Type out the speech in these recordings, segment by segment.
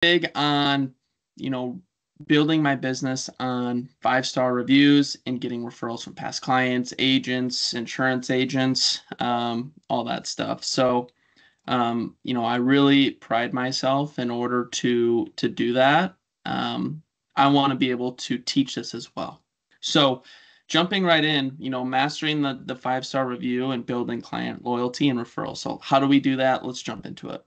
big on, building my business on 5-star reviews and getting referrals from past clients, agents, insurance agents, all that stuff. So, I really pride myself in order to do that. I want to be able to teach this as well. So jumping right in, mastering the 5-star review and building client loyalty and referrals. So how do we do that? Let's jump into it.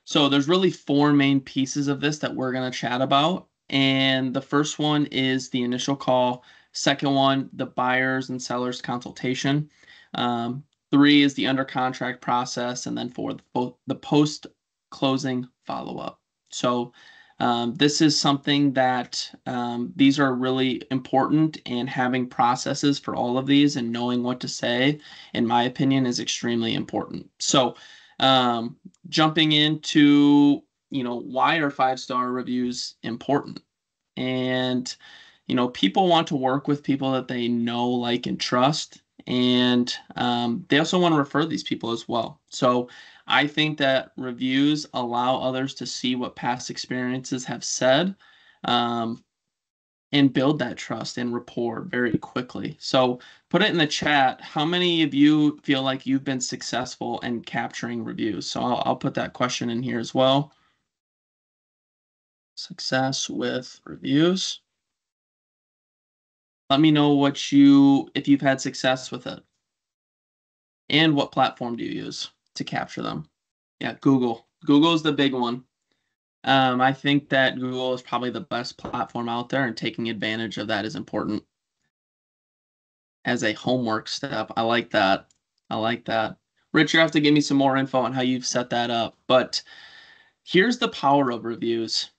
So there's really 4 main pieces of this that we're going to chat about. And the first one is the initial call. Second one, the buyers and sellers consultation. 3 is the under contract process. And then 4, the post closing follow-up. So this is something that these are really important, and having processes for all of these and knowing what to say, in my opinion, is extremely important. So jumping into, why are 5-star reviews important? And, people want to work with people that they know, like, and trust. And they also want to refer these people as well. So I think that reviews allow others to see what past experiences have said, and build that trust and rapport very quickly. So put it in the chat. How many of you feel like you've been successful in capturing reviews? So I'll put that question in here as well. Success with reviews. Let me know if you've had success with it. And what platform do you use to capture them? Yeah, Google. Google's the big one. I think that Google is probably the best platform out there, and taking advantage of that is important. As a homework step, I like that. Rich, you have to give me some more info on how you've set that up. But here's the power of reviews.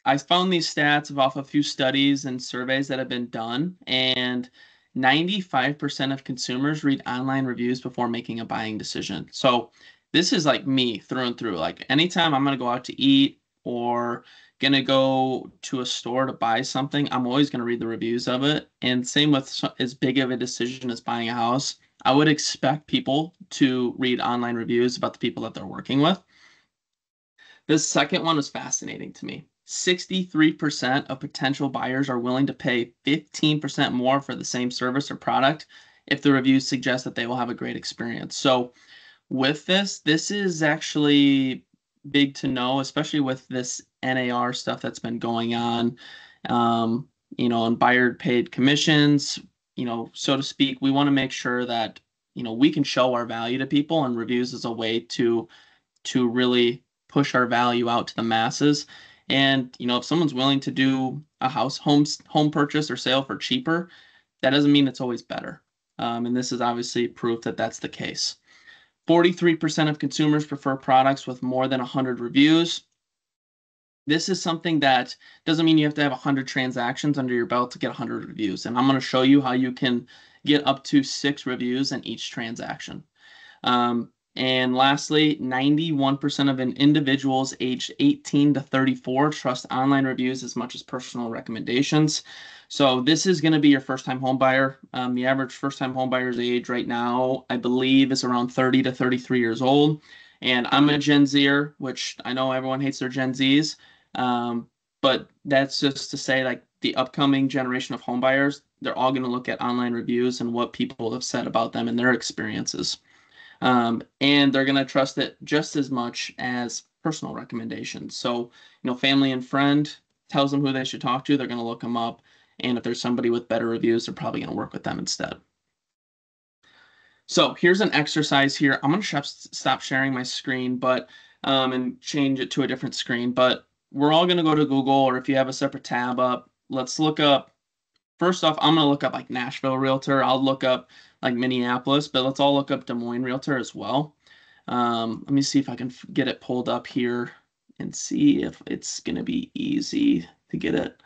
I found these stats off a few studies and surveys that have been done, and 95% of consumers read online reviews before making a buying decision. So this is like me through and through. Like, anytime I'm going to go out to eat or going to go to a store to buy something, I'm always going to read the reviews of it. And same with as big of a decision as buying a house, I would expect people to read online reviews about the people that they're working with. The second one was fascinating to me. 63% of potential buyers are willing to pay 15% more for the same service or product if the reviews suggest that they will have a great experience. So with this is actually big to know, especially with this NAR stuff that's been going on, and buyer paid commissions, so to speak. We want to make sure that, we can show our value to people, and reviews is a way to really push our value out to the masses. And, if someone's willing to do a home purchase or sale for cheaper, that doesn't mean it's always better. And this is obviously proof that that's the case. 43% of consumers prefer products with more than 100 reviews. This is something that doesn't mean you have to have 100 transactions under your belt to get 100 reviews. And I'm going to show you how you can get up to 6 reviews in each transaction. And lastly, 91% of individuals aged 18 to 34 trust online reviews as much as personal recommendations. So this is going to be your first-time home buyer. The average first-time home buyer's age right now, I believe, is around 30 to 33 years old. And I'm a Gen Zer, which I know everyone hates their Gen Zs. But that's just to say, like, the upcoming generation of home buyers, they're all going to look at online reviews and what people have said about them and their experiences. And they're going to trust it just as much as personal recommendations. So, family and friend tells them who they should talk to, they're going to look them up. And if there's somebody with better reviews, they're probably going to work with them instead. So here's an exercise here. I'm going to stop sharing my screen, and change it to a different screen. But we're all going to go to Google, or if you have a separate tab up, let's look up. First off, I'm going to look up like Nashville Realtor. I'll look up like Minneapolis, but let's all look up Des Moines Realtor as well. Let me see if I can get it pulled up here and see if it's going to be easy to get it.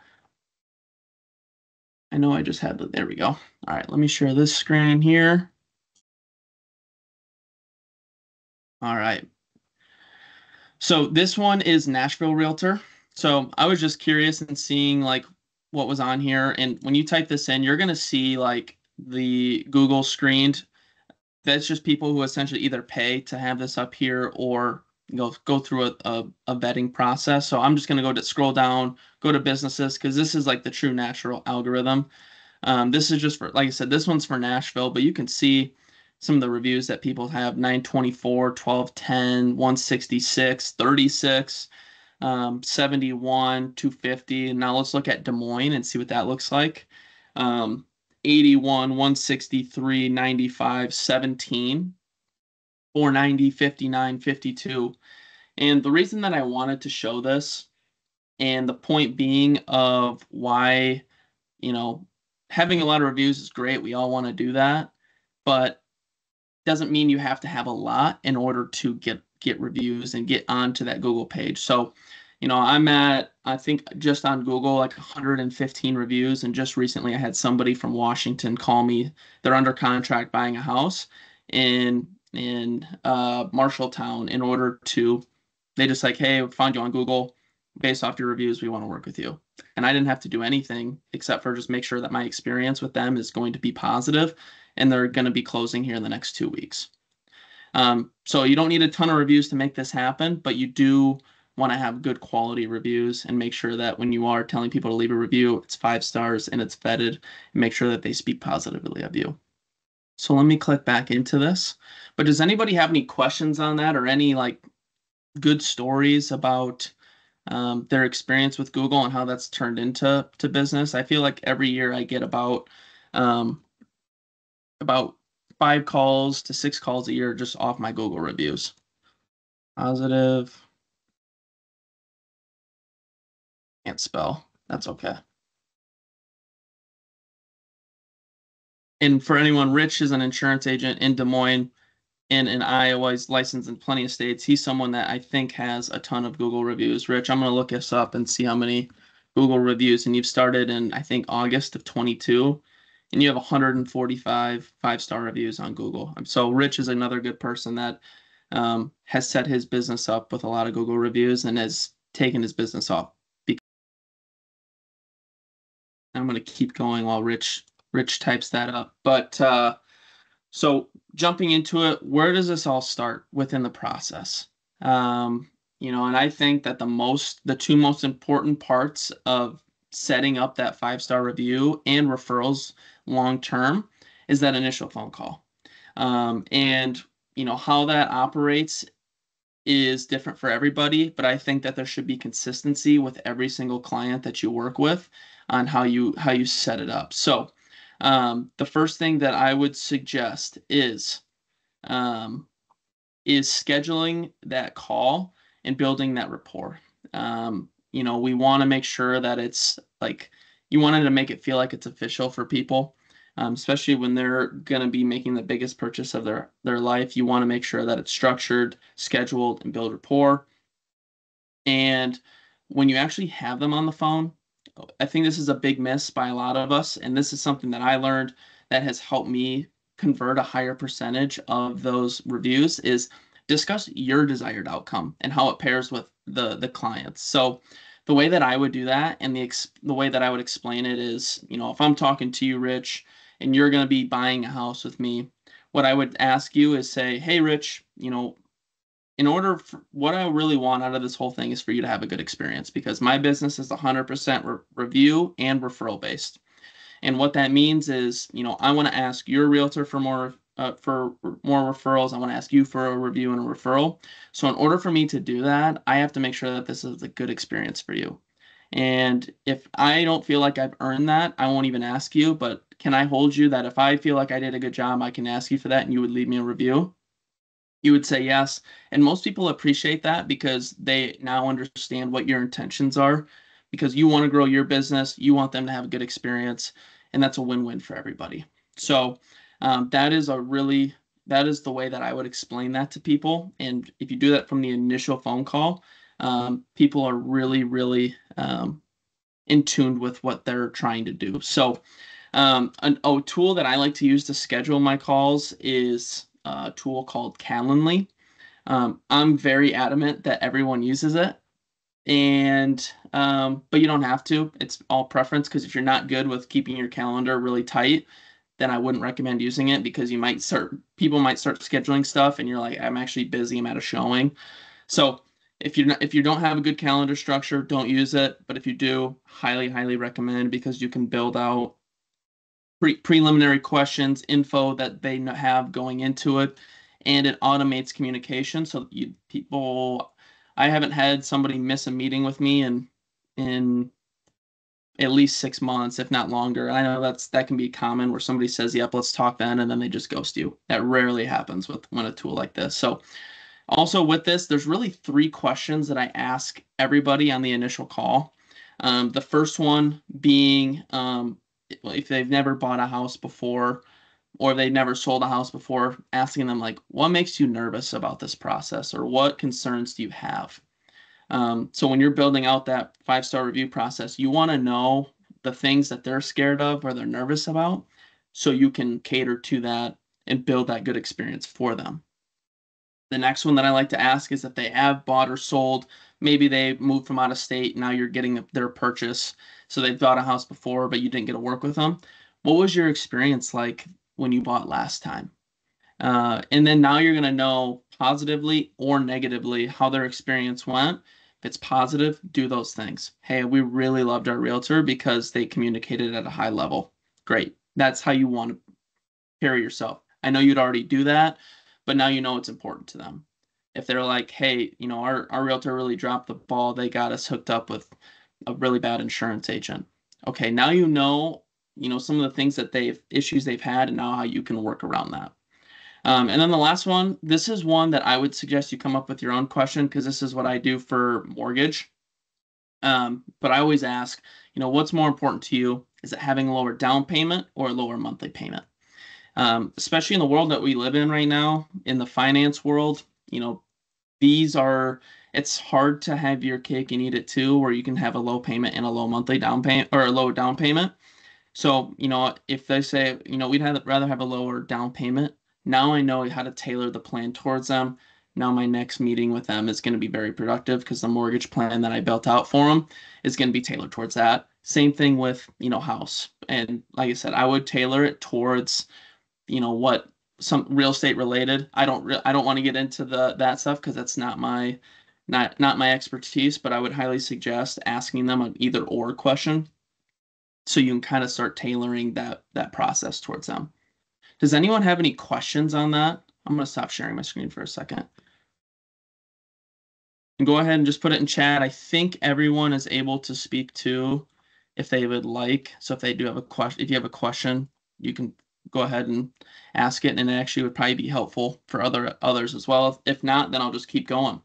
I know I just had there we go. All right, let me share this screen here. All right. So this one is Nashville Realtor. So I was just curious and seeing like what was on here. And when you type this in, you're going to see like the Google screened. That's just people who essentially either pay to have this up here or go through a vetting process. So I'm just going to scroll down, go to businesses, because this is like the true natural algorithm. This is just for, like I said, this one's for Nashville, but you can see some of the reviews that people have: 924, 1210, 166, 36, 71, 250. Now let's look at Des Moines and see what that looks like. 81, 163, 95, 17, 490, 59, 52. And the reason that I wanted to show this, and the point being of why, having a lot of reviews is great. We all want to do that, but doesn't mean you have to have a lot in order to get reviews and get onto that Google page. So, I'm at, I think, just on Google, like 115 reviews. And just recently I had somebody from Washington call me. They're under contract buying a house in Marshalltown. They just like, hey, we found you on Google. Based off your reviews, we want to work with you. And I didn't have to do anything except for just make sure that my experience with them is going to be positive, and they're going to be closing here in the next 2 weeks. So you don't need a ton of reviews to make this happen, but you do want to have good quality reviews and make sure that when you are telling people to leave a review, it's 5 stars and it's vetted, and make sure that they speak positively of you. So let me click back into this. But does anybody have any questions on that, or any like good stories about their experience with Google and how that's turned into business? I feel like every year I get about 5 calls to 6 calls a year just off my Google reviews. Positive. Can't spell. That's okay. And for anyone, Rich is an insurance agent in Des Moines and in Iowa. He's licensed in plenty of states. He's someone that I think has a ton of Google reviews. Rich, I'm going to look this up and see how many Google reviews. And you've started in, I think, August of 22, and you have 145 5-star reviews on Google. So Rich is another good person that has set his business up with a lot of Google reviews and has taken his business off. I'm going to keep going while Rich types that up. But so jumping into it, where does this all start within the process? And I think that the 2 most important parts of setting up that 5-star review and referrals long term is that initial phone call. And how that operates is different for everybody, but I think that there should be consistency with every single client that you work with on how you set it up. So the first thing that I would suggest is scheduling that call and building that rapport. We want to make sure that it's like, you wanted to make it feel like it's official for people, especially when they're going to be making the biggest purchase of their life. You want to make sure that it's structured, scheduled, and build rapport. And when you actually have them on the phone, I think this is a big miss by a lot of us, and this is something that I learned that has helped me convert a higher percentage of those reviews, is discuss your desired outcome and how it pairs with the clients. So the way that I would do that, and the way that I would explain it is, if I'm talking to you, Rich, and you're going to be buying a house with me, what I would ask you is say, hey, Rich, in order for what I really want out of this whole thing is for you to have a good experience, because my business is 100% review and referral based. And what that means is, I want to ask your realtor for more referrals. I want to ask you for a review and a referral. So in order for me to do that, I have to make sure that this is a good experience for you. And if I don't feel like I've earned that, I won't even ask you. But can I hold you that if I feel like I did a good job, I can ask you for that and you would leave me a review? You would say yes. And most people appreciate that because they now understand what your intentions are, because you want to grow your business. You want them to have a good experience, and that's a win-win for everybody. So that is the way that I would explain that to people. And if you do that from the initial phone call, people are really, really in tune with what they're trying to do. So a tool that I like to use to schedule my calls is a tool called Calendly. I'm very adamant that everyone uses it, and but you don't have to. It's all preference, because if you're not good with keeping your calendar really tight, then I wouldn't recommend using it, because people might start scheduling stuff and you're like, I'm actually busy, I'm at a showing. So if you don't have a good calendar structure, don't use it. But if you do, highly recommend, because you can build out preliminary questions, info that they have going into it, and it automates communication. So I haven't had somebody miss a meeting with me in at least 6 months, if not longer. I know that can be common, where somebody says, "Yep, let's talk then," and then they just ghost you. That rarely happens when a tool like this. So also with this, there's really 3 questions that I ask everybody on the initial call. The first one being, if they've never bought a house before, or they've never sold a house before, asking them, like, what makes you nervous about this process, or what concerns do you have? So when you're building out that 5-star review process, you want to know the things that they're scared of or they're nervous about, so you can cater to that and build that good experience for them. The next one that I like to ask is if they have bought or sold. Maybe they moved from out of state, now you're getting their purchase. So they've bought a house before, but you didn't get to work with them. What was your experience like when you bought last time? And then now you're going to know positively or negatively how their experience went. If it's positive, do those things. Hey, we really loved our realtor because they communicated at a high level. Great. That's how you want to carry yourself. I know you'd already do that, but now you know it's important to them. If they're like, hey, our realtor really dropped the ball, they got us hooked up with a really bad insurance agent. Okay, now some of the things that issues they've had, and now how you can work around that. And then the last one, this is one that I would suggest you come up with your own question, because this is what I do for mortgage. But I always ask, what's more important to you? Is it having a lower down payment or a lower monthly payment? Especially in the world that we live in right now, in the finance world, it's hard to have your cake and eat it too, where you can have a low payment and a low monthly down payment, or a low down payment. So, if they say, we'd rather have a lower down payment, now I know how to tailor the plan towards them. Now my next meeting with them is going to be very productive, because the mortgage plan that I built out for them is going to be tailored towards that. Same thing with, house. And like I said, I would tailor it towards, what some real estate related. I don't want to get into that stuff, because that's not my expertise, but I would highly suggest asking them an either or question, so you can kind of start tailoring that process towards them. Does anyone have any questions on that? I'm going to stop sharing my screen for a second. And go ahead and just put it in chat. I think everyone is able to speak to, if they would like. So if you have a question, you can go ahead and ask it, and it actually would probably be helpful for others as well. If not, then I'll just keep going.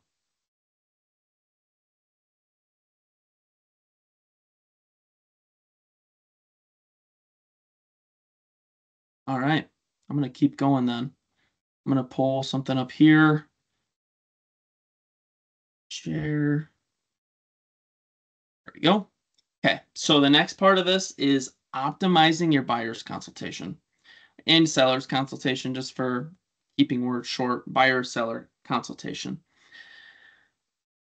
All right, I'm going to keep going then. I'm going to pull something up here. Share. There we go. Okay, so the next part of this is optimizing your buyer's consultation and seller's consultation, just for keeping words short, buyer-seller consultation.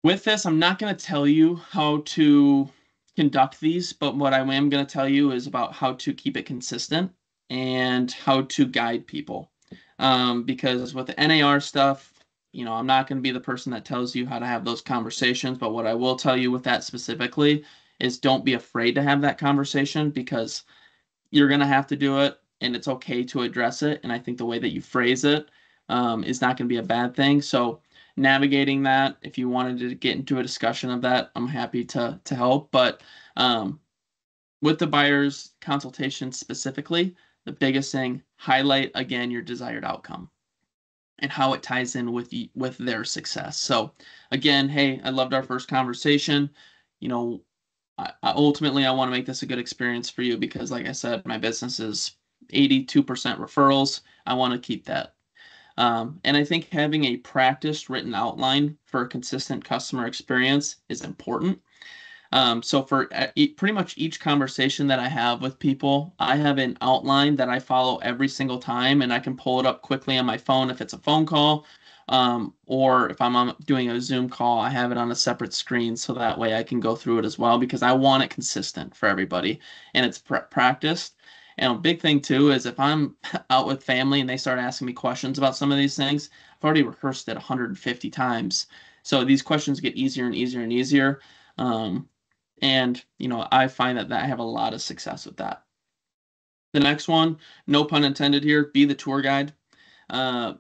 With this, I'm not going to tell you how to conduct these, but what I am going to tell you is about how to keep it consistent and how to guide people. Because with the NAR stuff, I'm not going to be the person that tells you how to have those conversations, but what I will tell you with that specifically is, don't be afraid to have that conversation, because you're going to have to do it, and it's okay to address it. And I think the way that you phrase it is not going to be a bad thing. So navigating that, if you wanted to get into a discussion of that, I'm happy to help. But with the buyer's consultation specifically, the biggest thing, highlight again your desired outcome and how it ties in with their success. So again, hey, I loved our first conversation. Ultimately, I want to make this a good experience for you, because like I said, my business is 82% referrals. I want to keep that. And I think having a practiced written outline for a consistent customer experience is important. So for pretty much each conversation that I have with people, I have an outline that I follow every single time, and I can pull it up quickly on my phone if it's a phone call, or if I'm doing a Zoom call, I have it on a separate screen, so that way I can go through it as well, because I want it consistent for everybody and it's practiced. And a big thing too is, if I'm out with family and they start asking me questions about some of these things, I've already rehearsed it 150 times. So these questions get easier and easier and easier. And, I find that I have a lot of success with that. The next one, no pun intended here, be the tour guide. Uh,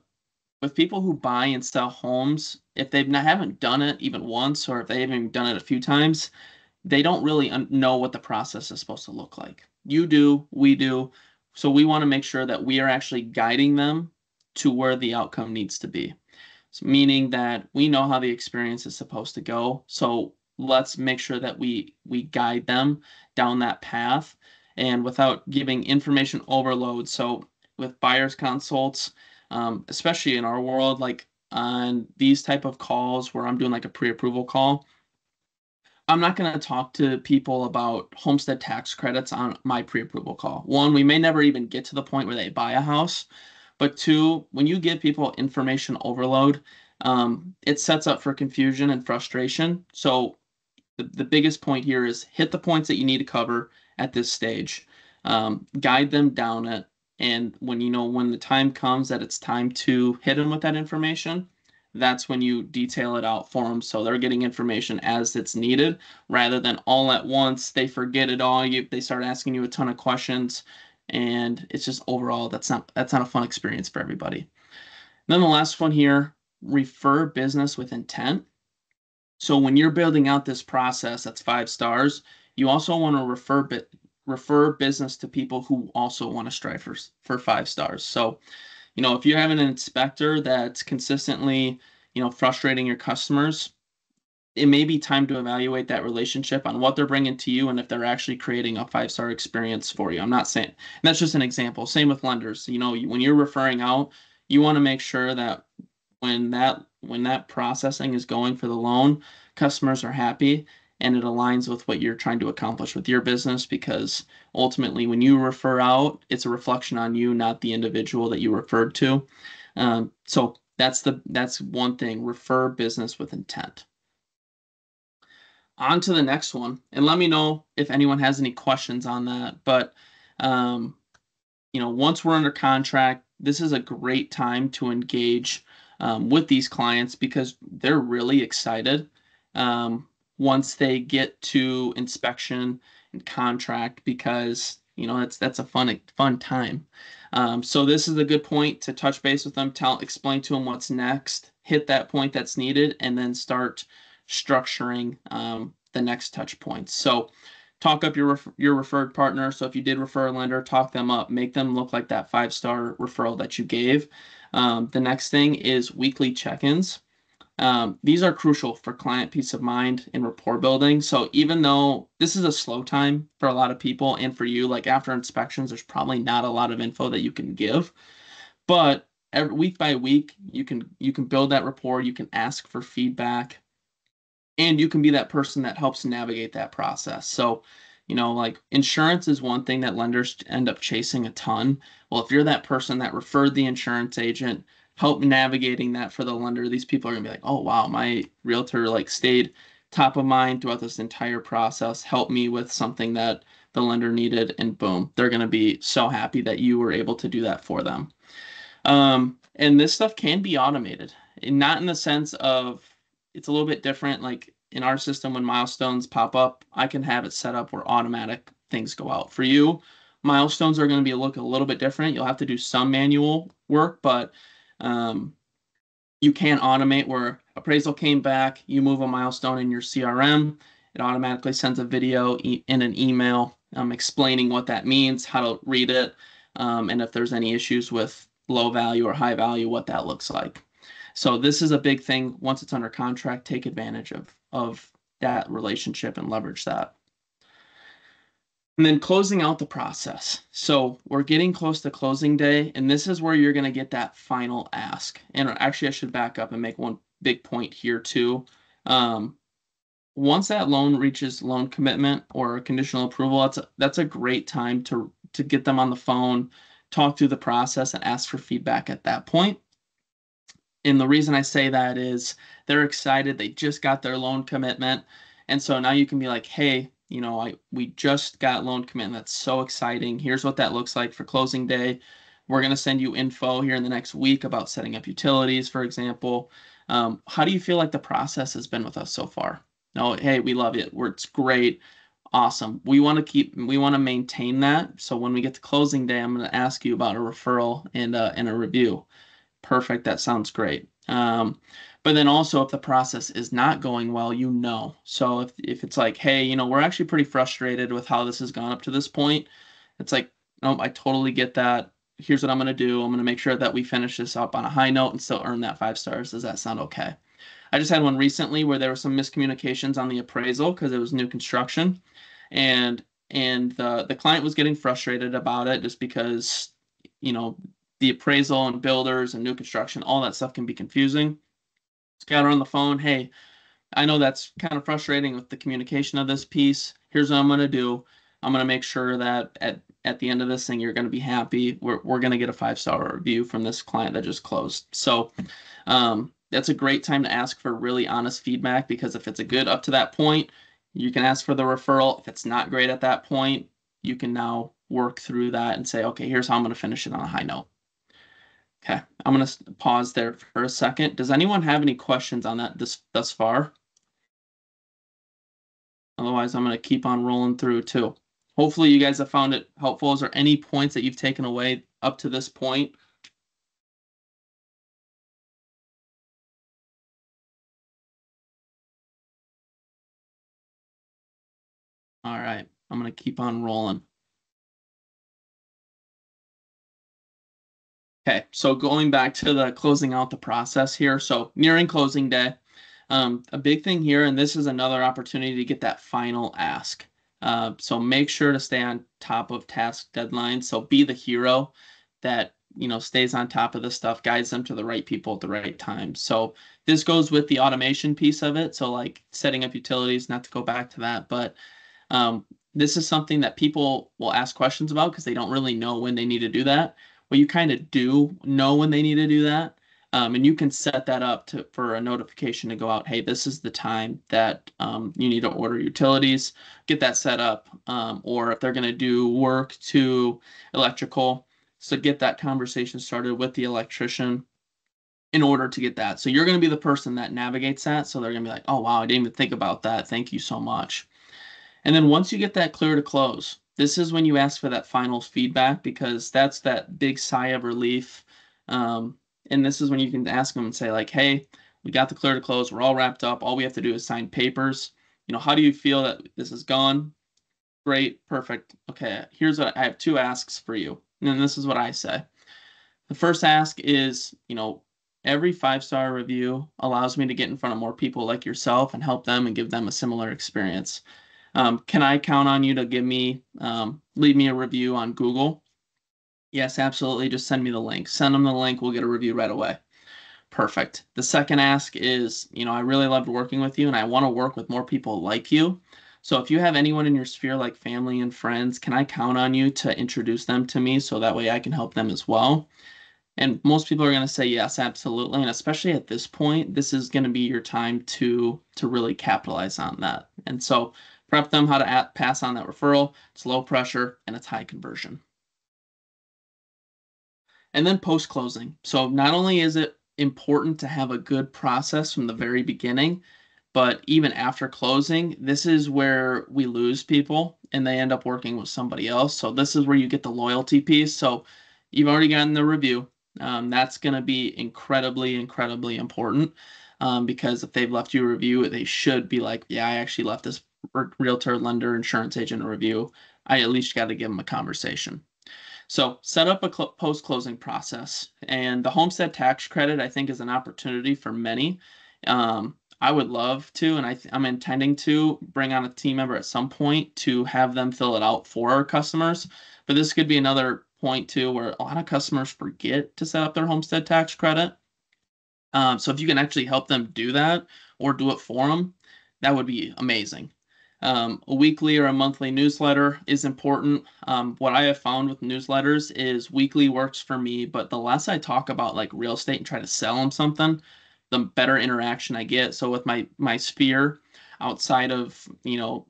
with people who buy and sell homes, if haven't done it even once, or if they haven't done it a few times, they don't really know what the process is supposed to look like. You do, we do. So we want to make sure that we are actually guiding them to where the outcome needs to be. So meaning that we know how the experience is supposed to go. So let's make sure that we guide them down that path and without giving information overload. So with buyer's consults, especially in our world, like on these type of calls where I'm doing like a pre-approval call, I'm not going to talk to people about homestead tax credits on my pre-approval call. One, we may never even get to the point where they buy a house. But two, when you give people information overload, it sets up for confusion and frustration. So the biggest point here is hit the points that you need to cover at this stage, guide them down it. And when the time comes that it's time to hit them with that information, that's when you detail it out for them. So they're getting information as it's needed rather than all at once. They forget it all. They start asking you a ton of questions, and it's just overall that's not a fun experience for everybody. And then the last one here, refer business with intent. So when you're building out this process that's 5 stars, you also want to refer business to people who also want to strive for 5 stars. So if you're having an inspector that's consistently, frustrating your customers, it may be time to evaluate that relationship on what they're bringing to you and if they're actually creating a 5-star experience for you. I'm not saying, that's just an example. Same with lenders. When you're referring out, you want to make sure that when that processing is going for the loan, customers are happy and it aligns with what you're trying to accomplish with your business, because ultimately when you refer out, it's a reflection on you, not the individual that you referred to. So that's one thing, refer business with intent. On to the next one, and let me know if anyone has any questions on that. But once we're under contract, this is a great time to engage with these clients because they're really excited once they get to inspection and contract, because that's a fun time. So this is a good point to touch base with them, explain to them what's next, hit that point that's needed, and then start structuring the next touch points. So talk up your referred partner. So if you did refer a lender, talk them up, make them look like that 5-star referral that you gave. The next thing is weekly check-ins. These are crucial for client peace of mind and rapport building. So even though this is a slow time for a lot of people and for you, like after inspections, there's probably not a lot of info that you can give, but week by week, you can build that rapport. You can ask for feedback, and you can be that person that helps navigate that process. So, like insurance is one thing that lenders end up chasing a ton. Well, if you're that person that referred the insurance agent, help navigating that for the lender, these people are gonna be like, oh wow, my realtor like stayed top of mind throughout this entire process, helped me with something that the lender needed, and boom, they're gonna be so happy that you were able to do that for them. And this stuff can be automated, and not in the sense of, it's a little bit different. Like in our system, when milestones pop up, I can have it set up where automatic things go out. For you, milestones are going to look a little bit different. You'll have to do some manual work, but you can automate where appraisal came back, you move a milestone in your CRM, it automatically sends a video in an email explaining what that means, how to read it, and if there's any issues with low value or high value, what that looks like. So this is a big thing. Once it's under contract, take advantage of that relationship and leverage that. And then closing out the process. So we're getting close to closing day, and this is where you're going to get that final ask. And actually, I should back up and make one big point here too. Once that loan reaches loan commitment or conditional approval, that's a great time to get them on the phone, talk through the process, and ask for feedback at that point. And the reason I say that is they're excited. They just got their loan commitment. And so now you can be like, hey, we just got loan commitment. That's so exciting. Here's what that looks like for closing day. We're going to send you info here in the next week about setting up utilities, for example. How do you feel like the process has been with us so far? No, hey, we love it. It's great. Awesome. We want to maintain that. So when we get to closing day, I'm going to ask you about a referral and a review. Perfect. That sounds great. But then also if the process is not going well, so if it's like, hey, we're actually pretty frustrated with how this has gone up to this point. It's like, no, I totally get that. Here's what I'm going to do. I'm going to make sure that we finish this up on a high note and still earn that 5 stars. Does that sound okay? I just had one recently where there were some miscommunications on the appraisal because it was new construction, and the client was getting frustrated about it just because you know the appraisal and builders and new construction, all that stuff can be confusing. Just got her on the phone. Hey, I know that's kind of frustrating with the communication of this piece. Here's what I'm going to do. I'm going to make sure that at the end of this thing, you're going to be happy. We're going to get a 5-star review from this client that just closed. So that's a great time to ask for really honest feedback, because if it's a good up to that point, you can ask for the referral. If it's not great at that point, you can now work through that and say, okay, here's how I'm going to finish it on a high note. Okay, I'm going to pause there for a second. Does anyone have any questions on that thus far? Otherwise, I'm going to keep on rolling through too. Hopefully you guys have found it helpful. Is there any points that you've taken away up to this point? All right, I'm going to keep on rolling. Okay, so going back to the closing out the process here. So nearing closing day, a big thing here, and this is another opportunity to get that final ask. So make sure to stay on top of task deadlines. So be the hero that stays on top of this stuff, guides them to the right people at the right time. So this goes with the automation piece of it. So like setting up utilities, not to go back to that, but this is something that people will ask questions about because they don't really know when they need to do that. Well, you kind of do know when they need to do that. And you can set that up for a notification to go out. Hey, this is the time that you need to order utilities. Get that set up. Or if they're going to do work to electrical, so get that conversation started with the electrician in order to get that. So you're going to be the person that navigates that. So they're going to be like, oh, wow, I didn't even think about that. Thank you so much. And then once you get that clear to close, this is when you ask for that final feedback, because that's that big sigh of relief. And this is when you can ask them and say like, hey, we got the clear to close. We're all wrapped up. All we have to do is sign papers. How do you feel that this is gone? Great. Perfect. Okay. Here's what I have: 2 asks for you. And then this is what I say. The first ask is, every 5-star review allows me to get in front of more people like yourself and help them and give them a similar experience. Can I count on you to leave me a review on Google? Yes, absolutely. Just send me the link. Send them the link. We'll get a review right away. Perfect. The second ask is, I really loved working with you and I want to work with more people like you. So if you have anyone in your sphere like family and friends, can I count on you to introduce them to me so that way I can help them as well? And most people are going to say yes, absolutely. And especially at this point, this is going to be your time to really capitalize on that. And so prep them how to pass on that referral. It's low pressure and it's high conversion. And then post-closing. So not only is it important to have a good process from the very beginning, but even after closing, this is where we lose people and they end up working with somebody else. So this is where you get the loyalty piece. So you've already gotten the review. That's going to be incredibly, incredibly important, because if they've left you a review, they should be like, yeah, I actually left this realtor, lender, insurance agent a review. I at least got to give them a conversation. So set up a post-closing process. And the homestead tax credit, I think, is an opportunity for many. I would love to, and I'm intending to bring on a team member at some point to have them fill it out for our customers. But this could be another point too, where a lot of customers forget to set up their homestead tax credit. So if you can actually help them do that or do it for them, that would be amazing. A weekly or a monthly newsletter is important. What I have found with newsletters is weekly works for me, but the less I talk about like real estate and try to sell them something, the better interaction I get. So with my sphere outside of,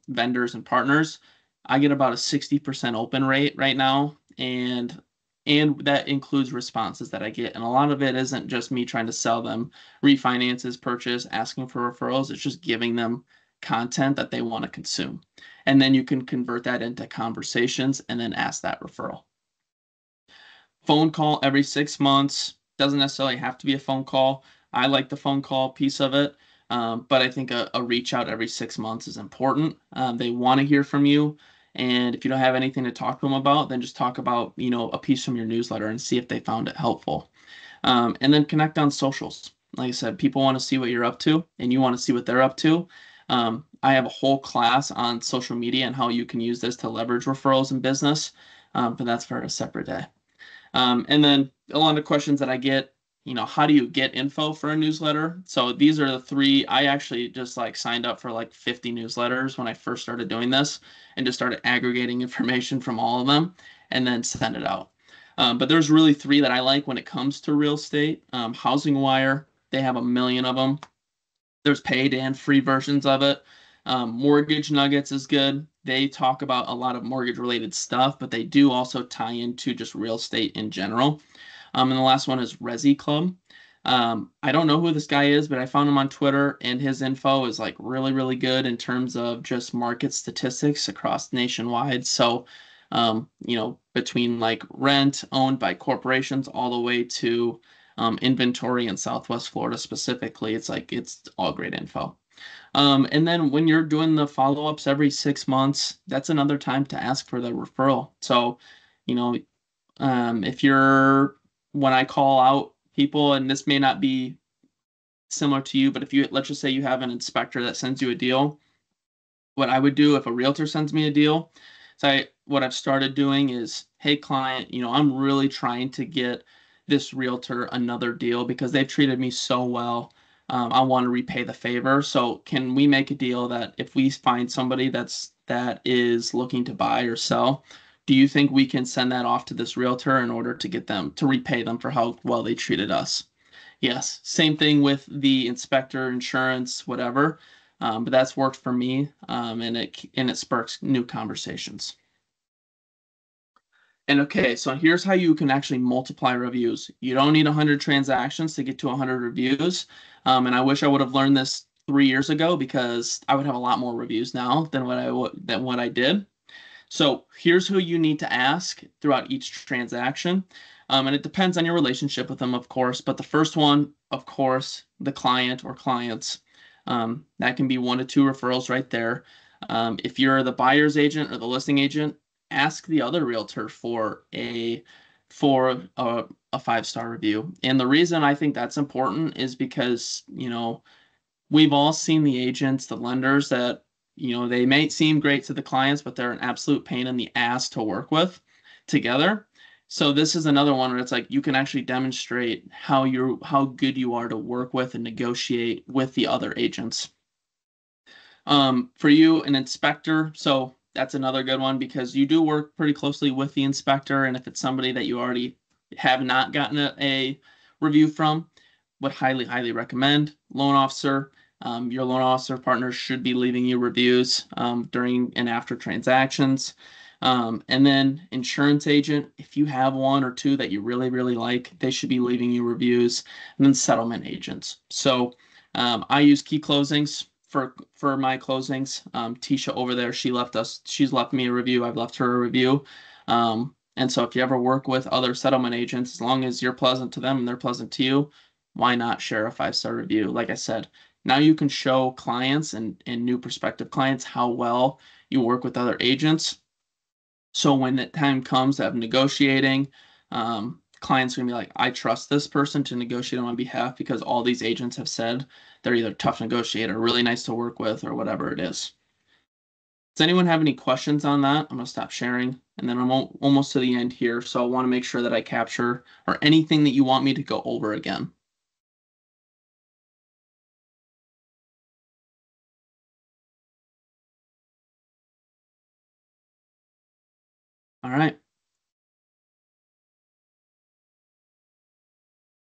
vendors and partners, I get about a 60% open rate right now. And And that includes responses that I get. And a lot of it isn't just me trying to sell them refinances, purchase, asking for referrals. It's just giving them content that they want to consume. And then you can convert that into conversations and then ask that referral. Phone call every 6 months. Doesn't necessarily have to be a phone call. I like the phone call piece of it. But I think a reach out every 6 months is important. They want to hear from you. And if you don't have anything to talk to them about, then just talk about, a piece from your newsletter and see if they found it helpful. And then connect on socials. Like I said, people want to see what you're up to and you want to see what they're up to. I have a whole class on social media and how you can use this to leverage referrals in business. But that's for a separate day. And then a lot of questions that I get, how do you get info for a newsletter? So these are the three. I actually just signed up for 50 newsletters when I first started doing this and just started aggregating information from all of them and then send it out. But there's really three that I like when it comes to real estate. Housing Wire, they have a million of them. There's paid and free versions of it. Mortgage Nuggets is good. They talk about a lot of mortgage related stuff, but they do also tie into just real estate in general. And the last one is Resi Club. I don't know who this guy is, but I found him on Twitter and his info is really, really good in terms of just market statistics across nationwide. So, between rent owned by corporations all the way to inventory in Southwest Florida specifically, it's all great info. And then when you're doing the follow-ups every 6 months, that's another time to ask for the referral. So, if when I call out people, and this may not be similar to you, but let's just say you have an inspector that sends you a deal, what I would do if a realtor sends me a deal, what I've started doing is, hey client, I'm really trying to get this realtor another deal because they've treated me so well. I want to repay the favor. So can we make a deal that if we find somebody that is looking to buy or sell, do you think we can send that off to this realtor in order to get them to repay them for how well they treated us? Yes. Same thing with the inspector, insurance, whatever. But that's worked for me, and it sparks new conversations. And okay, so here's how you can actually multiply reviews. You don't need 100 transactions to get to 100 reviews. And I wish I would have learned this 3 years ago because I would have a lot more reviews now than what I did. So here's who you need to ask throughout each transaction. And it depends on your relationship with them, of course. But the first one, of course, the client or clients. That can be 1 to 2 referrals right there. If you're the buyer's agent or the listing agent, ask the other realtor for a 5-star review. And the reason I think that's important is because, we've all seen the agents, the lenders that, they may seem great to the clients, but they're an absolute pain in the ass to work with together. So this is another one where it's you can actually demonstrate how good you are to work with and negotiate with the other agents. For you, an inspector, so that's another good one because you do work pretty closely with the inspector, and if it's somebody that you already have not gotten a review from, would highly, highly recommend. Loan officer, your loan officer partners should be leaving you reviews during and after transactions. And then insurance agent, if you have 1 or 2 that you really, really like, they should be leaving you reviews. And then settlement agents. So I use Key Closings for my closings. Tisha over there, she's left me a review. I've left her a review. And so if you ever work with other settlement agents, as long as you're pleasant to them and they're pleasant to you, why not share a 5-star review? Like I said, now you can show clients and new prospective clients how well you work with other agents. So when the time comes of negotiating, clients are going to be like, I trust this person to negotiate on my behalf because all these agents have said they're either tough negotiator, really nice to work with, or whatever it is. Does anyone have any questions on that? I'm going to stop sharing, and then I'm almost to the end here, so I want to make sure that I capture or anything that you want me to go over again. All right.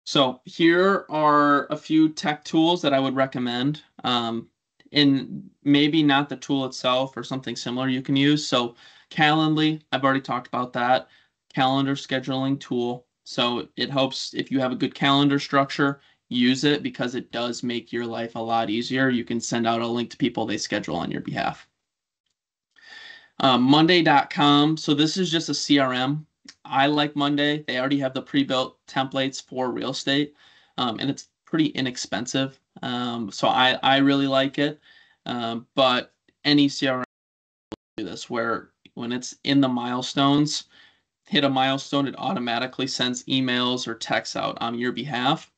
So here are a few tech tools that I would recommend. And maybe not the tool itself or something similar you can use. So Calendly, I've already talked about that. calendar scheduling tool. So it helps if you have a good calendar structure, use it because it does make your life a lot easier. You can send out a link to people they schedule on your behalf. Monday.com. So this is just a CRM. I like Monday. They already have the pre-built templates for real estate, and it's pretty inexpensive. So I really like it. But any CRM will do this where when it's in the milestones, hit a milestone, it automatically sends emails or texts out on your behalf.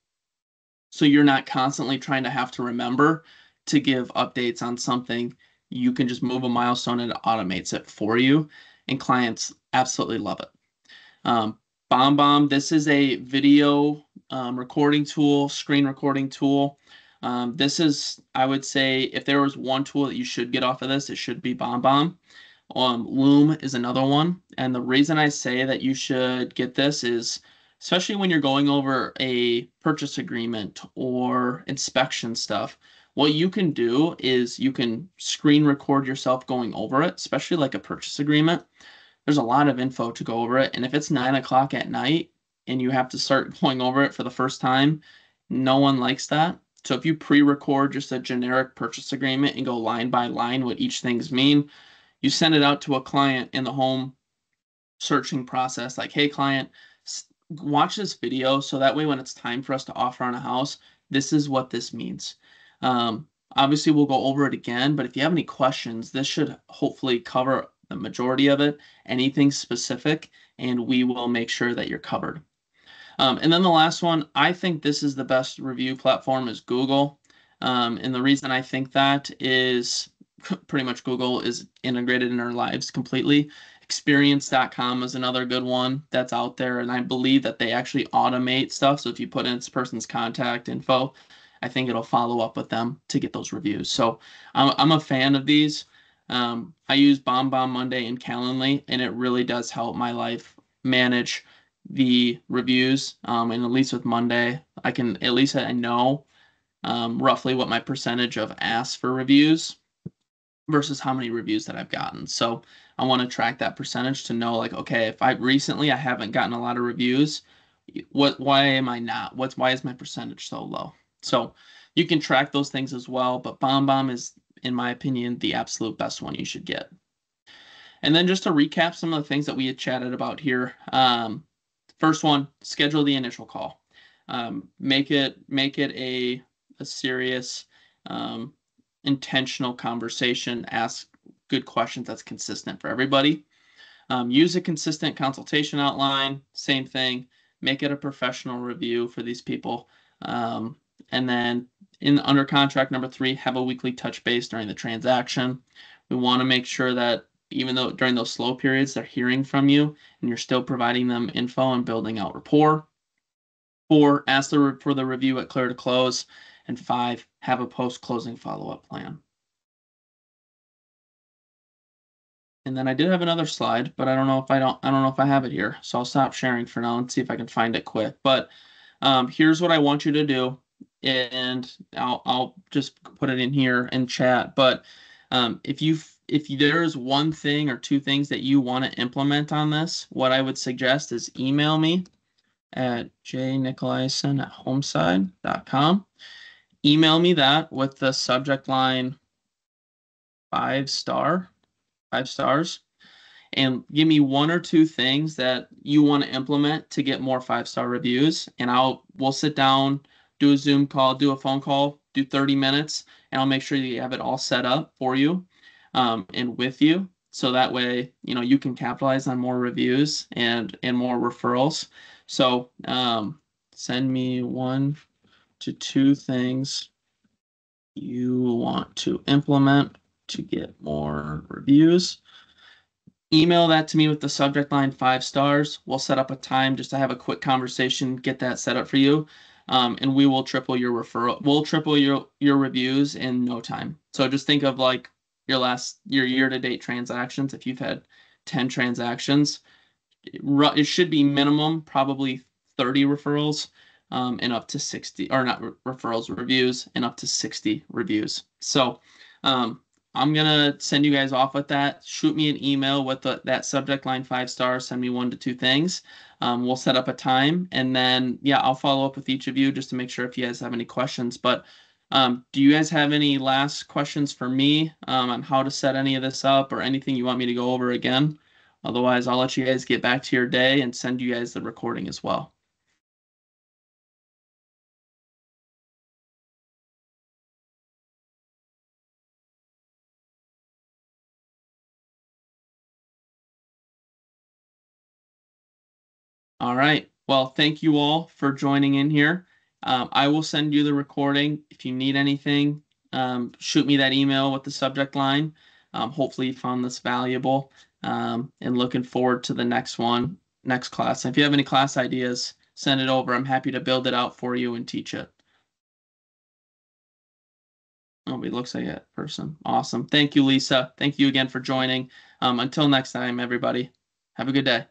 So you're not constantly trying to have to remember to give updates on something. You can just move a milestone and it automates it for you, and clients absolutely love it. BombBomb, this is a video recording tool, screen recording tool. This is, I would say, if there was one tool that you should get off of this, it should be BombBomb. Loom is another one. And the reason I say that you should get this is, especially when you're going over a purchase agreement or inspection stuff, what you can do is you can screen record yourself going over it, especially like a purchase agreement. There's a lot of info to go over it. And if it's 9 o'clock at night and you have to start going over it for the first time, no one likes that. So if you pre-record just a generic purchase agreement and go line by line what each things mean, you send it out to a client in the home searching process, like, hey, client, watch this video so that way when it's time for us to offer on a house, this is what this means. Obviously, we'll go over it again, but if you have any questions, this should hopefully cover the majority of it, anything specific, and we will make sure that you're covered. And then the last one, I think this is the best review platform is Google. And the reason I think that is pretty much Google is integrated in our lives completely. Experience.com is another good one that's out there, and I believe that they actually automate stuff. So if you put in this person's contact info, I think it'll follow up with them to get those reviews. So I'm a fan of these. I use BombBomb Monday and Calendly, and it really does help my life manage the reviews. And at least with Monday, I can at least I know roughly what my percentage of asks for reviews versus how many reviews that I've gotten. So I want to track that percentage to know, like, okay, if I haven't gotten a lot of reviews, why am I not? Why is my percentage so low? So you can track those things as well, but BombBomb is, in my opinion, the absolute best one you should get. And then just to recap some of the things that we had chatted about here. First one, schedule the initial call. Make it a serious, intentional conversation. Ask good questions that's consistent for everybody. Use a consistent consultation outline. Same thing. Make it a professional review for these people. And then under contract number 3, have a weekly touch base during the transaction. We want to make sure that even though during those slow periods, they're hearing from you and you're still providing them info and building out rapport. 4, ask for the review at clear to close. And 5, have a post-closing follow-up plan. And then I did have another slide, but I don't know if I have it here. So I'll stop sharing for now and see if I can find it quick. But here's what I want you to do, and I'll just put it in here in chat. But if there's one thing or 2 things that you want to implement on this, what I would suggest is email me at jnicolaisen@homeside.com. Email me that with the subject line 5 stars, and give me 1 or 2 things that you want to implement to get more 5-star reviews. And we'll sit down, do a Zoom call, do a phone call, do 30 minutes, and I'll make sure you have it all set up for you and with you. So that way, you can capitalize on more reviews and more referrals. So send me 1 to 2 things you want to implement to get more reviews. Email that to me with the subject line 5 stars. We'll set up a time just to have a quick conversation, get that set up for you. And we will triple your referral. We'll triple your reviews in no time. So just think of like your year-to-date transactions. If you've had 10 transactions, it should be minimum probably 30 referrals and up to 60, or not referrals, reviews, and up to 60 reviews. So I'm gonna send you guys off with that. Shoot me an email with that subject line 5 stars. Send me 1 to 2 things. We'll set up a time, and then yeah, I'll follow up with each of you just to make sure if you guys have any questions. But do you guys have any last questions for me on how to set any of this up or anything you want me to go over again? Otherwise, I'll let you guys get back to your day and send you guys the recording as well. All right. Well, thank you all for joining in here. I will send you the recording. If you need anything, shoot me that email with the subject line. Hopefully you found this valuable, and looking forward to the next class. And if you have any class ideas, send it over. I'm happy to build it out for you and teach it. Oh, it looks like that person. Awesome. Thank you, Lisa. Thank you again for joining. Until next time, everybody. Have a good day.